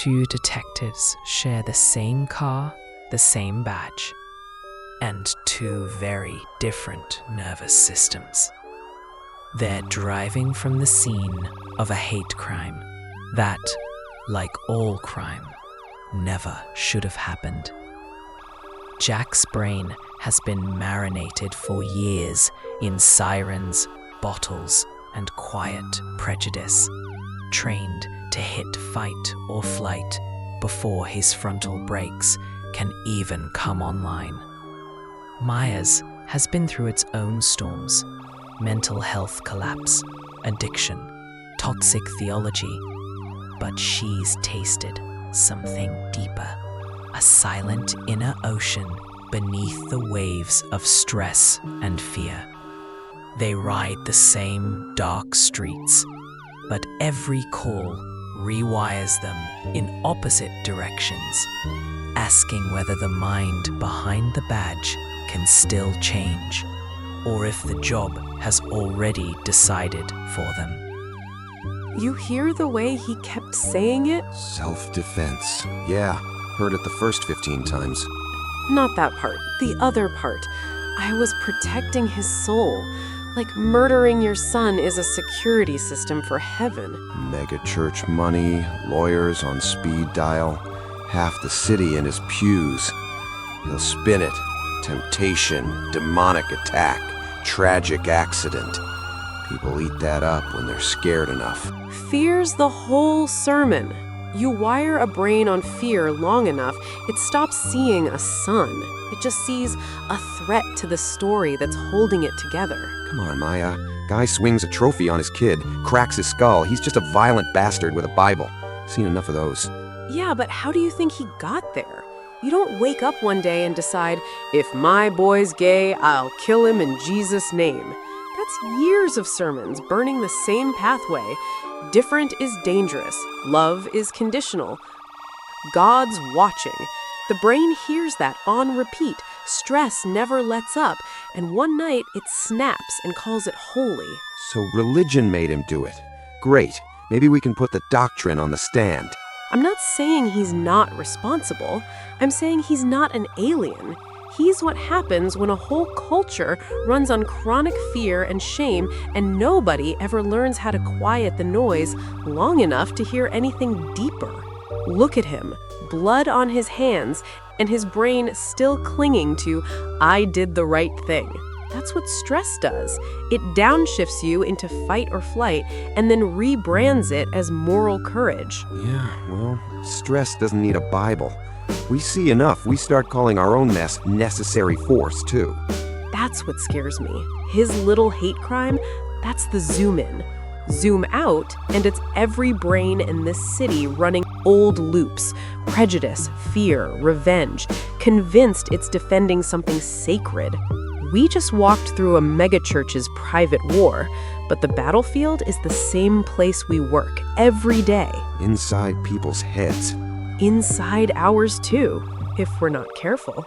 Two detectives share the same car, the same badge, and two very different nervous systems. They're driving from the scene of a hate crime that, like all crime, never should have happened. Jack's brain has been marinated for years in sirens, bottles, and quiet prejudice, trained to hit fight or flight before his frontal brakes can even come online. Maya's has been through its own storms: mental health collapse, addiction, toxic theology, but she's tasted something deeper, a silent inner ocean beneath the waves of stress and fear. They ride the same dark streets, but every call rewires them in opposite directions, asking whether the mind behind the badge can still change, or if the job has already decided for them. You hear the way he kept saying it? Self-defense. Yeah, heard it the first 15 times. Not that part, the other part. I was protecting his soul. Like murdering your son is a security system for heaven. Mega church money, lawyers on speed dial, half the city in his pews. He'll spin it. Temptation, demonic attack, tragic accident. People eat that up when they're scared enough. Fear's the whole sermon. You wire a brain on fear long enough, it stops seeing a son. It just sees a threat to the story that's holding it together. Come on, Maya. Guy swings a trophy on his kid, cracks his skull. He's just a violent bastard with a Bible. Seen enough of those. Yeah, but how do you think he got there? You don't wake up one day and decide, if my boy's gay, I'll kill him in Jesus' name. That's years of sermons burning the same pathway. Different is dangerous. Love is conditional. God's watching. The brain hears that on repeat. Stress never lets up, and one night it snaps and calls it holy. So religion made him do it. Great. Maybe we can put the doctrine on the stand. I'm not saying he's not responsible. I'm saying he's not an alien. He's what happens when a whole culture runs on chronic fear and shame, and nobody ever learns how to quiet the noise long enough to hear anything deeper. Look at him, blood on his hands, and his brain still clinging to, I did the right thing. That's what stress does. It downshifts you into fight or flight and then rebrands it as moral courage. Yeah, well, stress doesn't need a Bible. We see enough, we start calling our own mess necessary force, too. That's what scares me. His little hate crime, that's the zoom in. Zoom out, and it's every brain in this city running old loops, prejudice, fear, revenge, convinced it's defending something sacred. We just walked through a megachurch's private war, but the battlefield is the same place we work every day. Inside people's heads. Inside ours too, if we're not careful.